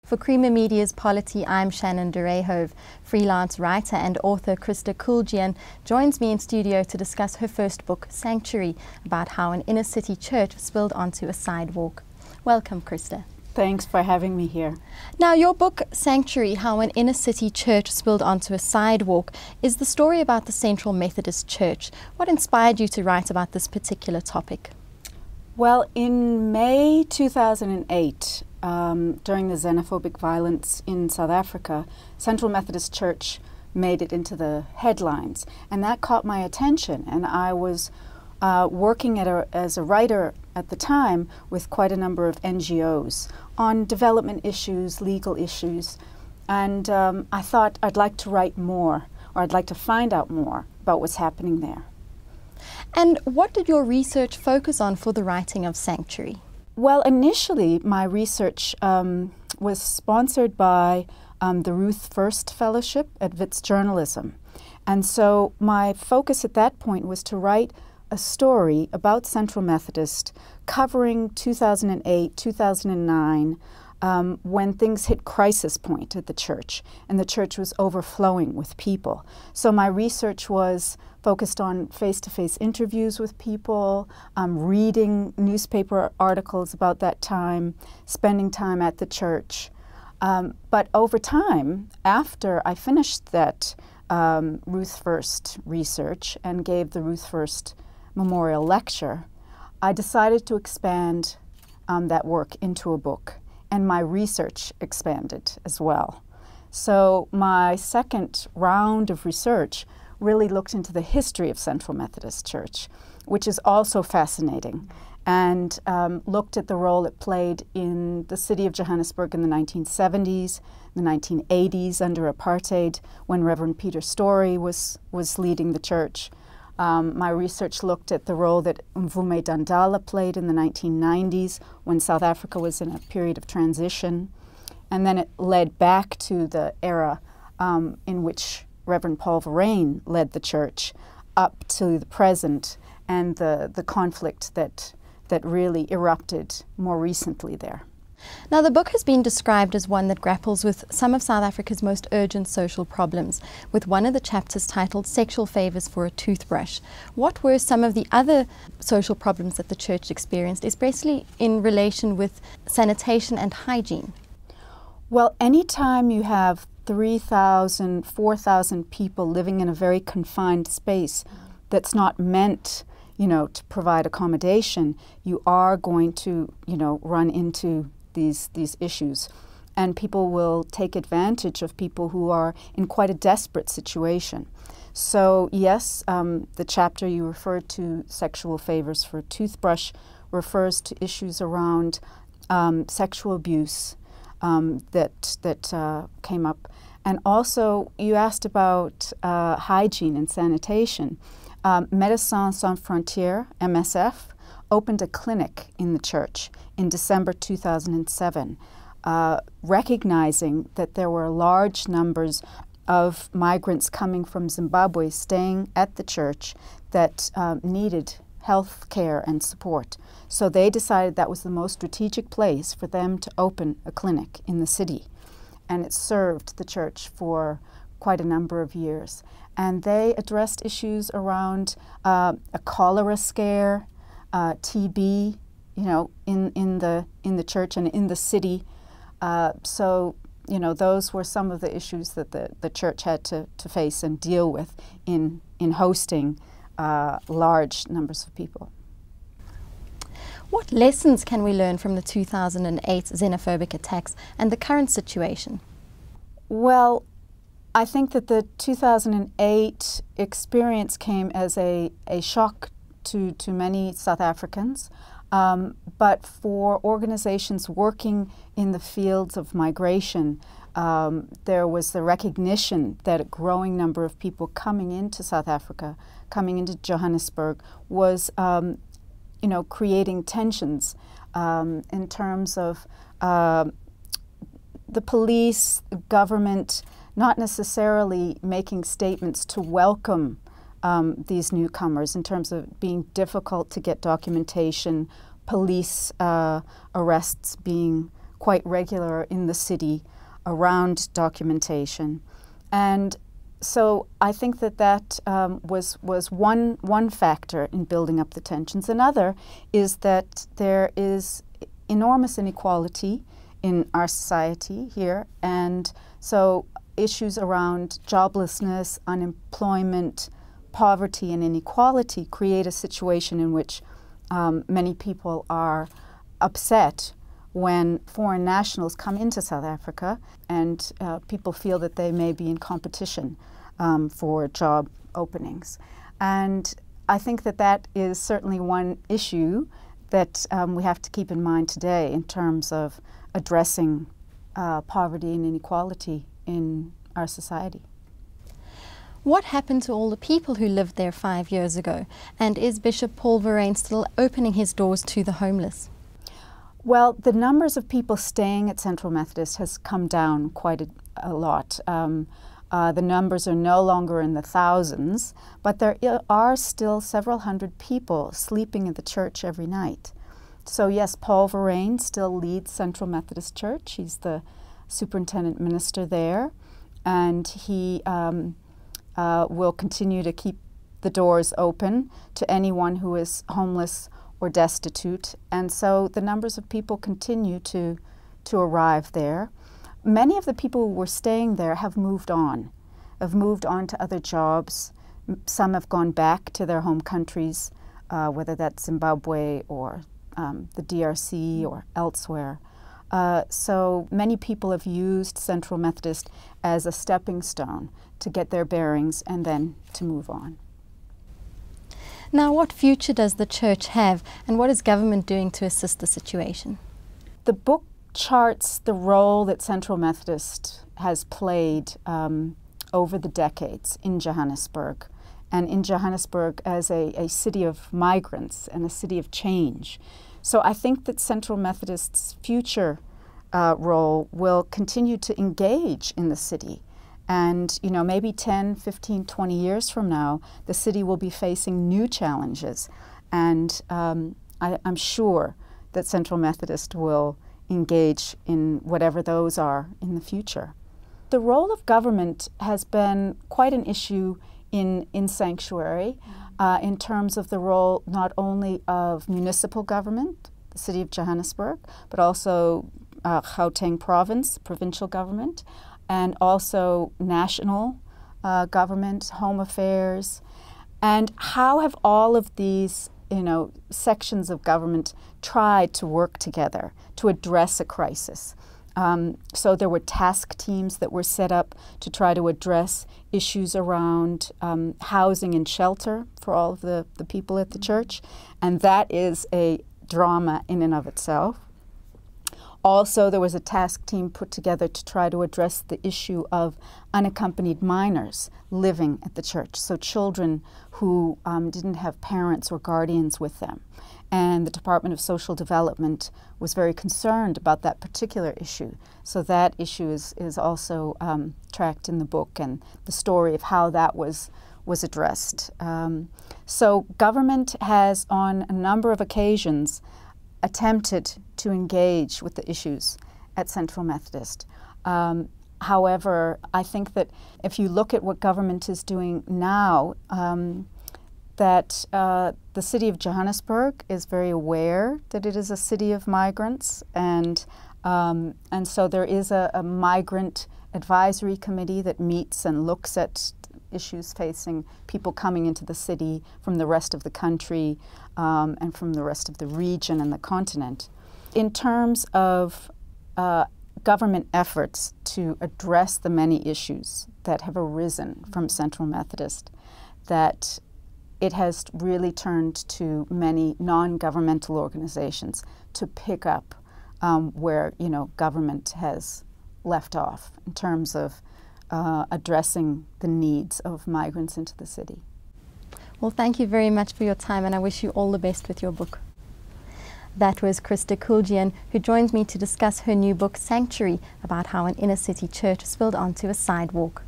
For Creamer Media's Polity, I'm Shannon Derehove. Freelance writer and author Krista Kuljian joins me in studio to discuss her first book, Sanctuary, about how an inner-city church spilled onto a sidewalk. Welcome, Krista. Thanks for having me here. Now, your book, Sanctuary, How an Inner-City Church Spilled Onto a Sidewalk, is the story about the Central Methodist Church. What inspired you to write about this particular topic? Well, in May 2008, during the xenophobic violence in South Africa, Central Methodist Church made it into the headlines, and that caught my attention. And I was working as a writer at the time with quite a number of NGOs on development issues, legal issues, and I thought I'd like to write more, or I'd like to find out more about what's happening there. And what did your research focus on for the writing of Sanctuary? Well, initially my research was sponsored by the Ruth First Fellowship at Wits Journalism. And so my focus at that point was to write a story about Central Methodist covering 2008, 2009, when things hit crisis point at the church, and the church was overflowing with people. So my research was focused on face-to-face interviews with people, reading newspaper articles about that time, spending time at the church. But over time, after I finished that Ruth First research and gave the Ruth First Memorial Lecture, I decided to expand that work into a book, and my research expanded as well. So my second round of research really looked into the history of Central Methodist Church, which is also fascinating, and looked at the role it played in the city of Johannesburg in the 1970s, the 1980s under apartheid, when Reverend Peter Story was leading the church. My research looked at the role that Mvume Dandala played in the 1990s when South Africa was in a period of transition. And then it led back to the era in which Reverend Paul Verryn led the church up to the present, and the conflict that really erupted more recently there. Now, the book has been described as one that grapples with some of South Africa's most urgent social problems, with one of the chapters titled Sexual Favours for a Toothbrush. What were some of the other social problems that the church experienced, especially in relation with sanitation and hygiene? Well, anytime you have 3,000, 4,000 people living in a very confined space that's not meant, to provide accommodation, you are going to, run into these issues. And people will take advantage of people who are in quite a desperate situation. So yes, the chapter you referred to, Sexual Favours for a Toothbrush, refers to issues around sexual abuse that came up. And also, you asked about hygiene and sanitation. Médecins Sans Frontières, MSF, opened a clinic in the church in December 2007, recognizing that there were large numbers of migrants coming from Zimbabwe staying at the church that needed health care and support. So they decided that was the most strategic place for them to open a clinic in the city. And it served the church for quite a number of years. And they addressed issues around a cholera scare, TB, in the church and in the city. So, those were some of the issues that the church had to face and deal with in hosting large numbers of people. What lessons can we learn from the 2008 xenophobic attacks and the current situation? Well, I think that the 2008 experience came as a shock to many South Africans, but for organizations working in the fields of migration, there was the recognition that a growing number of people coming into South Africa, coming into Johannesburg, was creating tensions in terms of the police, the government, not necessarily making statements to welcome these newcomers, in terms of being difficult to get documentation, police arrests being quite regular in the city around documentation. And so I think that was one factor in building up the tensions. Another is that there is enormous inequality in our society here, and so issues around joblessness, unemployment, poverty, and inequality create a situation in which many people are upset when foreign nationals come into South Africa, and people feel that they may be in competition for job openings. And I think that is certainly one issue that we have to keep in mind today in terms of addressing poverty and inequality in our society. What happened to all the people who lived there 5 years ago? And is Bishop Paul Verryn still opening his doors to the homeless? Well, the numbers of people staying at Central Methodist has come down quite a lot. The numbers are no longer in the thousands, but there are still several hundred people sleeping at the church every night. So yes, Paul Verryn still leads Central Methodist Church. He's the superintendent minister there, and he will continue to keep the doors open to anyone who is homeless or destitute. And so the numbers of people continue to arrive there. Many of the people who were staying there have moved on to other jobs. Some have gone back to their home countries, whether that's Zimbabwe or the DRC or elsewhere. So many people have used Central Methodist as a stepping stone to get their bearings and then to move on. Now, what future does the church have, and what is government doing to assist the situation? The book charts the role that Central Methodist has played over the decades in Johannesburg, and in Johannesburg as a city of migrants and a city of change. So I think that Central Methodist's future role will continue to engage in the city. And, you know, maybe 10, 15, 20 years from now, the city will be facing new challenges. And I'm sure that Central Methodist will engage in whatever those are in the future. The role of government has been quite an issue in Sanctuary in terms of the role not only of municipal government, the city of Johannesburg, but also Gauteng province, provincial government, and also national government, home affairs. And how have all of these, you know, sections of government tried to work together to address a crisis? So there were task teams that were set up to try to address issues around housing and shelter for all of the people at the church, and that is a drama in and of itself. Also, there was a task team put together to try to address the issue of unaccompanied minors living at the church, so children who didn't have parents or guardians with them. And the Department of Social Development was very concerned about that particular issue. So that issue is also tracked in the book, and the story of how that was addressed. So government has, on a number of occasions, attempted to engage with the issues at Central Methodist. However, I think that if you look at what government is doing now, that the city of Johannesburg is very aware that it is a city of migrants, and so there is a migrant advisory committee that meets and looks at issues facing people coming into the city from the rest of the country and from the rest of the region and the continent. In terms of government efforts to address the many issues that have arisen from Central Methodist, that it has really turned to many non-governmental organizations to pick up where, you know, government has left off in terms of addressing the needs of migrants into the city. Well, thank you very much for your time, and I wish you all the best with your book. That was Krista Kuljian, who joins me to discuss her new book, Sanctuary, about how an inner city church spilled onto a sidewalk.